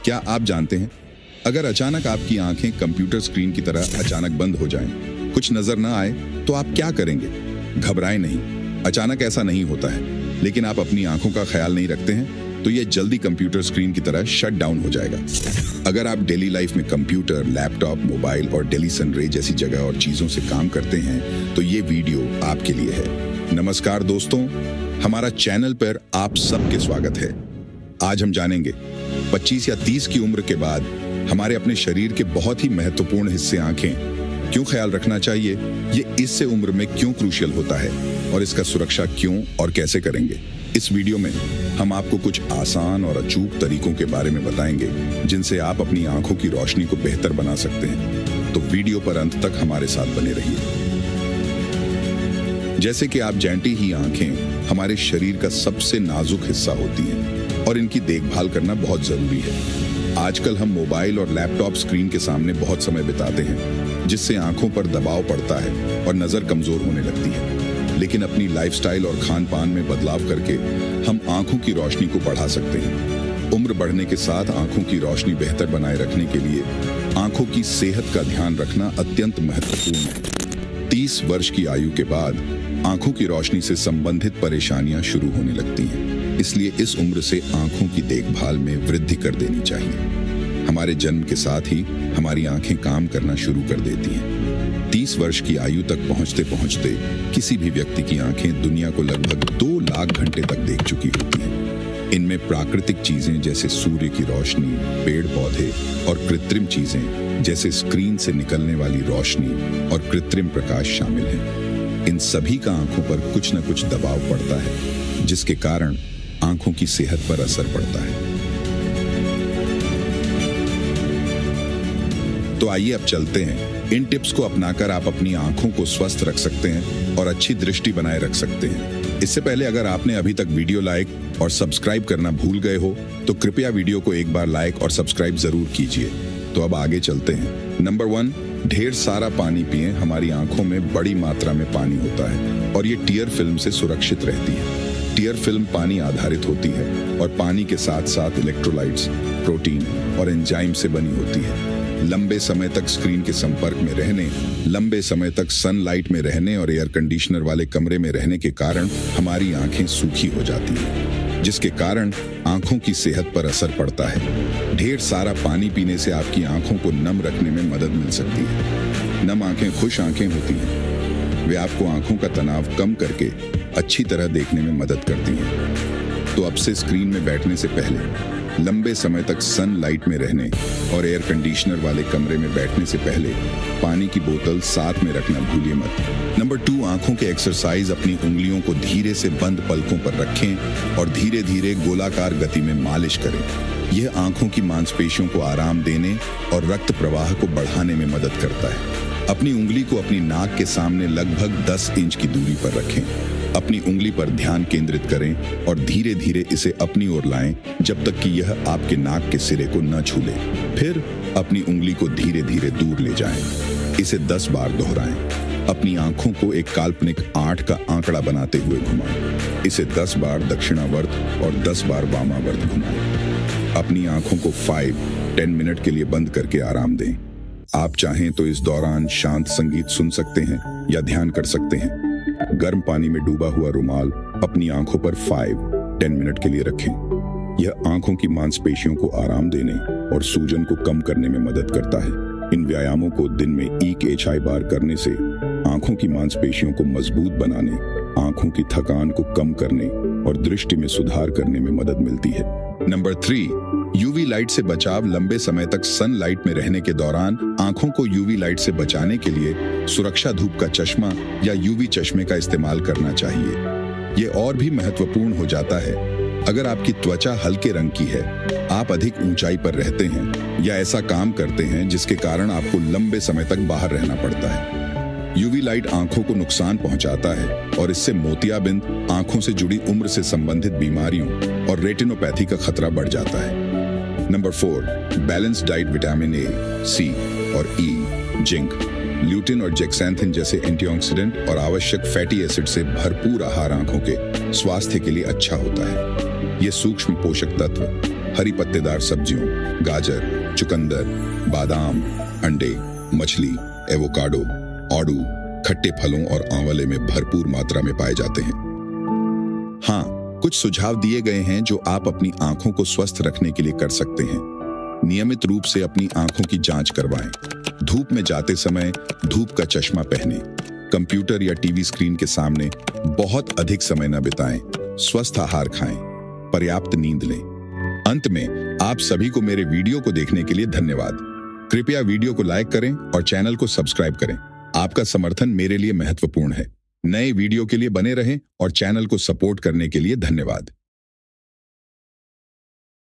क्या आप जानते हैं, अगर अचानक आपकी आंखें कंप्यूटर स्क्रीन की तरह अचानक बंद हो जाएं, कुछ नजर न आए, तो आप क्या करेंगे? घबराएं नहीं, अचानक ऐसा नहीं होता है। लेकिन आप अपनी आंखों का ख्याल नहीं रखते हैं, तो ये जल्दी कंप्यूटर स्क्रीन की तरह शट डाउन हो जाएगा। अगर आप डेली लाइफ में कंप्यूटर, लैपटॉप, मोबाइल और डेली सनरे जैसी जगह और चीजों से काम करते हैं, तो ये वीडियो आपके लिए है। नमस्कार दोस्तों, हमारा चैनल पर आप सबके स्वागत है। आज हम जानेंगे 25 या 30 की उम्र के बाद हमारे अपने शरीर के बहुत ही महत्वपूर्ण हिस्से आंखें क्यों ख्याल रखना चाहिए, ये इससे उम्र में क्यों क्रूशियल होता है और इसका सुरक्षा क्यों और कैसे करेंगे। इस वीडियो में हम आपको कुछ आसान और अचूक तरीकों के बारे में बताएंगे जिनसे आप अपनी आंखों की रोशनी को बेहतर बना सकते हैं। तो वीडियो पर अंत तक हमारे साथ बने रहिए। जैसे कि आप जानते ही, आंखें हमारे शरीर का सबसे नाजुक हिस्सा होती हैं और इनकी देखभाल करना बहुत जरूरी है। आजकल हम मोबाइल और लैपटॉप स्क्रीन के सामने बहुत समय बिताते हैं, जिससे आंखों पर दबाव पड़ता है और नजर कमजोर होने लगती है। लेकिन अपनी लाइफस्टाइल और खान पान में बदलाव करके हम आंखों की रोशनी को बढ़ा सकते हैं। उम्र बढ़ने के साथ आंखों की रोशनी बेहतर बनाए रखने के लिए आंखों की सेहत का ध्यान रखना अत्यंत महत्वपूर्ण है। 30 वर्ष की आयु के बाद आंखों की रोशनी से संबंधित परेशानियां शुरू होने लगती हैं। इसलिए इस उम्र से आंखों की देखभाल में वृद्धि कर देनी चाहिए। हमारे जन्म के साथ ही हमारी आंखें काम करना शुरू कर देती हैं। 30 वर्ष की आयु तक पहुंचते पहुंचते किसी भी व्यक्ति की आंखें दुनिया को लगभग 2 लाख घंटे तक देख चुकी होती हैं। इनमें प्राकृतिक चीजें जैसे सूर्य की रोशनी, पेड़ पौधे और कृत्रिम चीजें जैसे स्क्रीन से निकलने वाली रोशनी और कृत्रिम प्रकाश शामिल हैं। इन सभी का आंखों पर कुछ न कुछ दबाव पड़ता है, जिसके कारण आंखों की सेहत पर असर पड़ता है। तो आइए अब चलते हैं। इन टिप्स को अपनाकर आप अपनी आंखों को स्वस्थ रख सकते हैं और अच्छी दृष्टि बनाए रख सकते हैं। इससे पहले अगर आपने अभी तक वीडियो लाइक और सब्सक्राइब करना भूल गए हो, तो कृपया वीडियो को एक बार लाइक और सब्सक्राइब जरूर कीजिए। तो अब आगे चलते हैं। नंबर 1, ढेर सारा पानी पिएं। हमारी आंखों में बड़ी मात्रा में पानी होता है और ये टियर फिल्म से सुरक्षित रहती है। टियर फिल्म पानी आधारित होती है और पानी के साथ साथ इलेक्ट्रोलाइट्स, प्रोटीन और एंजाइम से बनी होती है। लंबे समय तक स्क्रीन के संपर्क में रहने, लंबे समय तक सनलाइट में रहने और एयर कंडीशनर वाले कमरे में रहने के कारण हमारी आंखें सूखी हो जाती हैं, जिसके कारण आंखों की सेहत पर असर पड़ता है। ढेर सारा पानी पीने से आपकी आंखों को नम रखने में मदद मिल सकती है। नम आंखें खुश आंखें होती हैं। वे आपको आंखों का तनाव कम करके अच्छी तरह देखने में मदद करती हैं। तो अब से स्क्रीन में बैठने से पहले, लंबे समय तक सनलाइट में रहने और एयर कंडीशनर वाले कमरे में बैठने से पहले पानी की बोतल साथ में रखना भूलिए मत। नंबर 2, आंखों के एक्सरसाइज। अपनी उंगलियों को धीरे से बंद पलकों पर रखें और धीरे धीरे गोलाकार गति में मालिश करें। यह आंखों की मांसपेशियों को आराम देने और रक्त प्रवाह को बढ़ाने में मदद करता है। अपनी उंगली को अपनी नाक के सामने लगभग 10 इंच की दूरी पर रखें। अपनी उंगली पर ध्यान केंद्रित करें और धीरे धीरे इसे अपनी ओर लाएं जब तक कि यह आपके नाक के सिरे को न छू ले। फिर अपनी उंगली को धीरे धीरे दूर ले जाएं। इसे 10 बार दोहराएं। अपनी आंखों को एक काल्पनिक 8 का आंकड़ा बनाते हुए घुमाएं। इसे 10 बार दक्षिणावर्त और 10 बार वामावर्त घुमाएं। अपनी आंखों को 5-10 मिनट के लिए बंद करके आराम दें। आप चाहें तो इस दौरान शांत संगीत सुन सकते हैं या ध्यान कर सकते हैं। गर्म पानी में डूबा हुआ रुमाल अपनी आंखों पर 5-10 मिनट के लिए रखें। यह आंखों की मांसपेशियों को आराम देने और सूजन को कम करने में मदद करता है। इन व्यायामों को दिन में 1-8 बार करने से आंखों की मांसपेशियों को मजबूत बनाने, आंखों की थकान को कम करने और दृष्टि में सुधार करने में मदद मिलती है। नंबर 3, यूवी लाइट से बचाव। लंबे समय तक सनलाइट में रहने के दौरान आंखों को यूवी लाइट से बचाने के लिए सुरक्षा धूप का चश्मा या यूवी चश्मे का इस्तेमाल करना चाहिए। यह और भी महत्वपूर्ण हो जाता है अगर आपकी त्वचा हल्के रंग की है, आप अधिक ऊंचाई पर रहते हैं या ऐसा काम करते हैं जिसके कारण आपको लंबे समय तक बाहर रहना पड़ता है। यूवी लाइट आंखों को नुकसान पहुंचाता है और इससे मोतियाबिंद, आंखों से जुड़ी उम्र से संबंधित बीमारियों और रेटिनोपैथी का खतरा बढ़ जाता है। Number 4, balance diet. Vitamin A, C और ई, जिंक, ल्यूटिन और जेक्सैंथिन जैसे एंटीऑक्सीडेंट और आवश्यक फैटी एसिड से भरपूर आहार आंखों के स्वास्थ्य के लिए अच्छा होता है। ये सूक्ष्म पोषक तत्व हरी पत्तेदार सब्जियों, गाजर, चुकंदर, बादाम, अंडे, मछली, एवोकाडो, आड़ू, खट्टे फलों और आंवले में भरपूर मात्रा में पाए जाते हैं। हाँ, कुछ सुझाव दिए गए हैं जो आप अपनी आंखों को स्वस्थ रखने के लिए कर सकते हैं। नियमित रूप से अपनी आंखों की जांच करवाएं। धूप में जाते समय धूप का चश्मा पहनें। कंप्यूटर या टीवी स्क्रीन के सामने बहुत अधिक समय न बिताएं। स्वस्थ आहार खाएं। पर्याप्त नींद लें। अंत में आप सभी को मेरे वीडियो को देखने के लिए धन्यवाद। कृपया वीडियो को लाइक करें और चैनल को सब्सक्राइब करें। आपका समर्थन मेरे लिए महत्वपूर्ण है। नए वीडियो के लिए बने रहें और चैनल को सपोर्ट करने के लिए धन्यवाद।